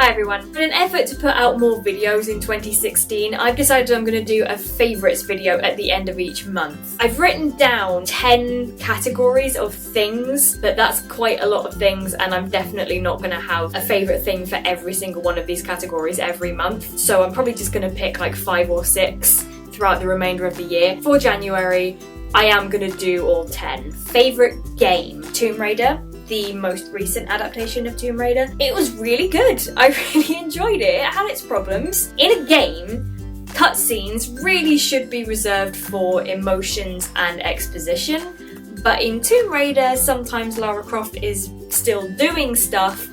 Hi everyone. In an effort to put out more videos in 2016, I've decided I'm going to do a favourites video at the end of each month. I've written down 10 categories of things, but that's quite a lot of things, and I'm definitely not going to have a favourite thing for every single one of these categories every month. So I'm probably just going to pick like 5 or 6 throughout the remainder of the year. For January, I am going to do all 10. Favourite game? Tomb Raider. The most recent adaptation of Tomb Raider. It was really good. I really enjoyed it. It had its problems. In a game, cutscenes really should be reserved for emotions and exposition, but in Tomb Raider, sometimes Lara Croft is still doing stuff,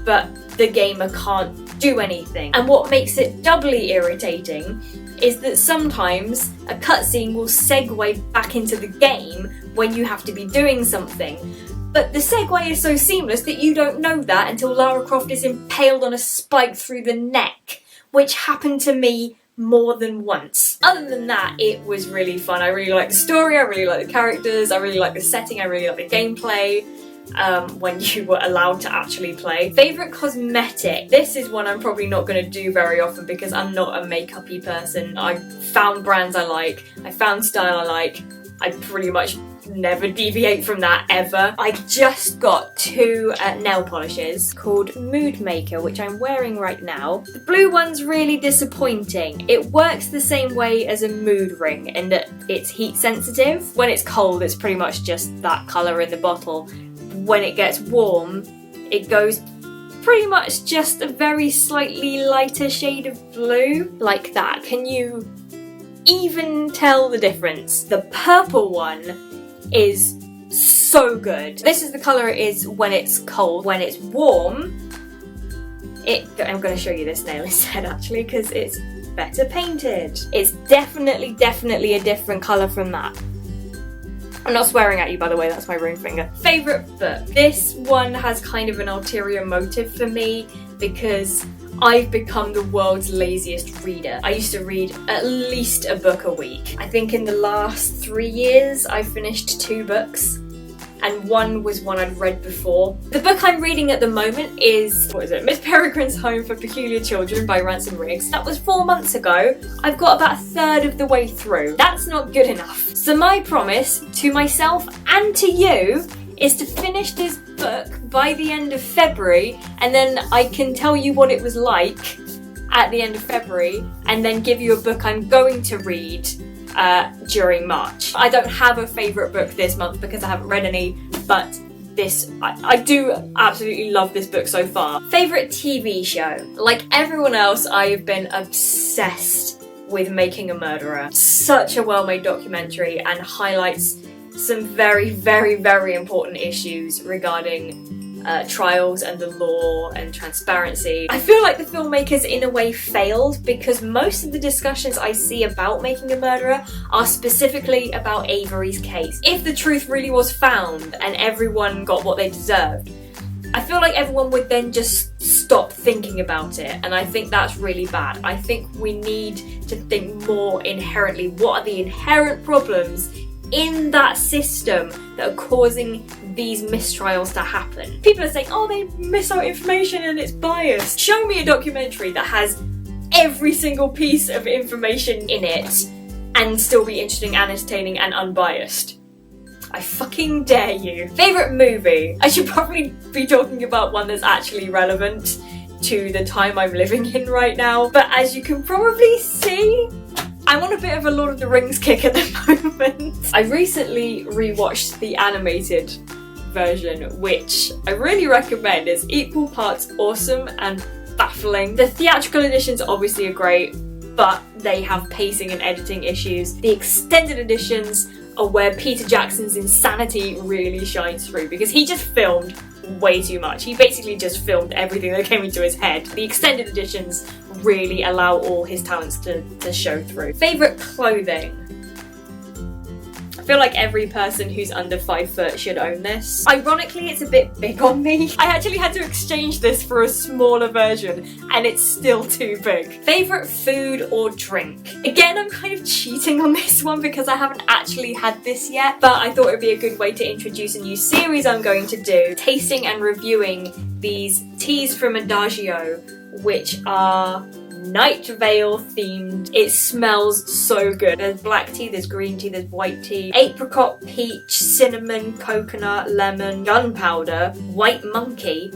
but the gamer can't do anything. And what makes it doubly irritating is that sometimes a cutscene will segue back into the game when you have to be doing something. But the segue is so seamless that you don't know that until Lara Croft is impaled on a spike through the neck, which happened to me more than once. Other than that, it was really fun. I really liked the story, I really liked the characters, I really liked the setting, I really liked the gameplay. When you were allowed to actually play. Favourite cosmetic? This is one I'm probably not going to do very often because I'm not a makeup-y person. I found brands I like, I found style I like, I pretty much never deviate from that ever. I just got 2 nail polishes called Mood Maker, which I'm wearing right now. The blue one's really disappointing. It works the same way as a mood ring in that it's heat sensitive. When it's cold, it's pretty much just that colour in the bottle. When it gets warm, it goes pretty much just a very slightly lighter shade of blue, like that. Can you even tell the difference? The purple one is so good. This is the colour it is when it's cold. When it's warm, I'm going to show you this nail instead actually because it's better painted. It's definitely a different colour from that. I'm not swearing at you, by the way, that's my ring finger. Favourite book? This one has kind of an ulterior motive for me because I've become the world's laziest reader. I used to read at least a book a week. I think in the last 3 years I've finished 2 books, and one was one I'd read before. The book I'm reading at the moment is, Miss Peregrine's Home for Peculiar Children by Ransom Riggs. That was 4 months ago. I've got about 1/3 of the way through. That's not good enough. So my promise to myself and to you is to finish this book by the end of February, and then I can tell you what it was like at the end of February, and then give you a book I'm going to read during March. I don't have a favourite book this month because I haven't read any, but I do absolutely love this book so far. Favourite TV show? Like everyone else, I have been obsessed with Making a Murderer. Such a well-made documentary and highlights some very important issues regarding trials and the law and transparency. I feel like the filmmakers in a way failed because most of the discussions I see about Making a Murderer are specifically about Avery's case. If the truth really was found and everyone got what they deserved, I feel like everyone would then just stop thinking about it, and I think that's really bad. I think we need to think more inherently. What are the inherent problems in that system that are causing these mistrials to happen? People are saying, oh, they miss out information and it's biased. Show me a documentary that has every single piece of information in it and still be interesting, entertaining and unbiased. I fucking dare you. Favourite movie? I should probably be talking about one that's actually relevant to the time I'm living in right now, but as you can probably see, I'm on a bit of a Lord of the Rings kick at the moment. I recently rewatched the animated version, which I really recommend. It's equal parts awesome and baffling. The theatrical editions obviously are great, but they have pacing and editing issues. The extended editions are where Peter Jackson's insanity really shines through because he just filmed way too much. He basically just filmed everything that came into his head. The extended editions really allow all his talents to show through. Favourite clothing? I feel like every person who's under 5 foot should own this. Ironically, it's a bit big on me. I actually had to exchange this for a smaller version and it's still too big. Favourite food or drink? Again, I'm kind of cheating on this one because I haven't actually had this yet, but I thought it'd be a good way to introduce a new series I'm going to do, tasting and reviewing these teas from Adagio, which are Night Vale themed. It smells so good. There's black tea, there's green tea, there's white tea, apricot, peach, cinnamon, coconut, lemon, gunpowder, white monkey.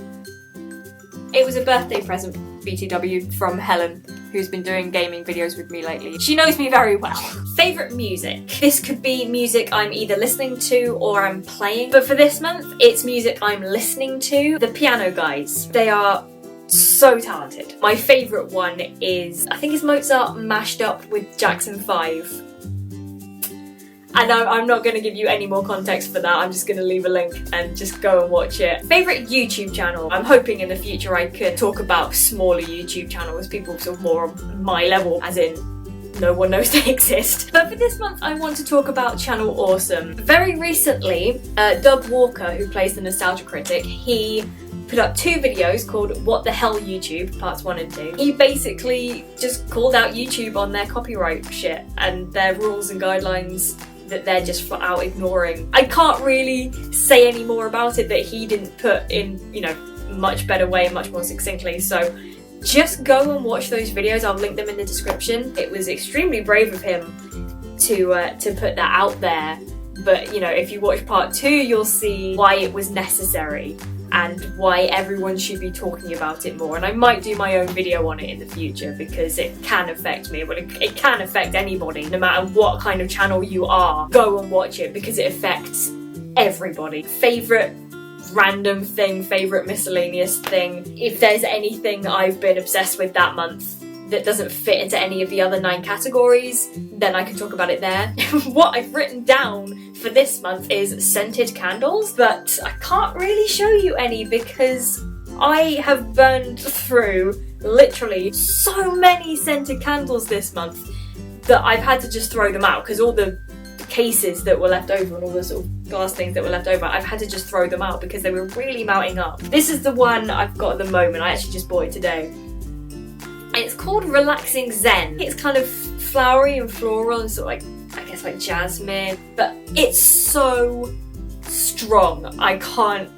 It was a birthday present, BTW, from Helen, who's been doing gaming videos with me lately. She knows me very well. Favourite music? This could be music I'm either listening to or I'm playing, but for this month, it's music I'm listening to. The Piano Guys. They are so talented. My favourite one is, I think it's Mozart mashed up with Jackson 5. And I'm not going to give you any more context for that, I'm just going to leave a link and just go and watch it. Favourite YouTube channel? I'm hoping in the future I can talk about smaller YouTube channels, people sort of more on my level, as in no one knows they exist. But for this month I want to talk about Channel Awesome. Very recently, Doug Walker, who plays the Nostalgia Critic, he put up 2 videos called What the Hell YouTube, parts 1 and 2. He basically just called out YouTube on their copyright shit and their rules and guidelines that they're just flat out ignoring. I can't really say any more about it that he didn't put in, you know, much better way, much more succinctly, so just go and watch those videos. I'll link them in the description. It was extremely brave of him to put that out there, but you know, if you watch part 2 you'll see why it was necessary and why everyone should be talking about it more. And I might do my own video on it in the future because it can affect me. Well, it can affect anybody, no matter what kind of channel you are. Go and watch it because it affects everybody. Favourite random thing, favourite miscellaneous thing. If there's anything I've been obsessed with that month that doesn't fit into any of the other 9 categories, then I can talk about it there. What I've written down for this month is scented candles, but I can't really show you any because I have burned through literally so many scented candles this month that I've had to just throw them out because all the cases that were left over and all the sort of glass things that were left over, I've had to just throw them out because they were really mounting up. This is the one I've got at the moment. I actually just bought it today. It's called Relaxing Zen. It's kind of flowery and floral and sort of like, I guess like jasmine, but it's so strong. I can't,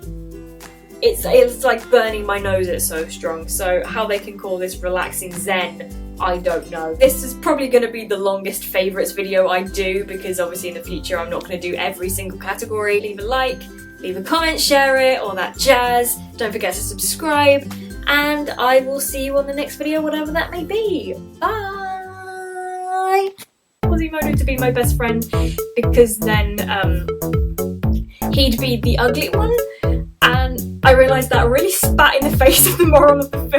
it's like burning my nose, it's so strong. So how they can call this Relaxing Zen, I don't know. This is probably going to be the longest favourites video I do because obviously in the future I'm not going to do every single category. Leave a like, leave a comment, share it, all that jazz. Don't forget to subscribe. And I will see you on the next video, whatever that may be. Bye! Quasimodo to be my best friend because then he'd be the ugly one, and I realised that really spat in the face of the moral of the film.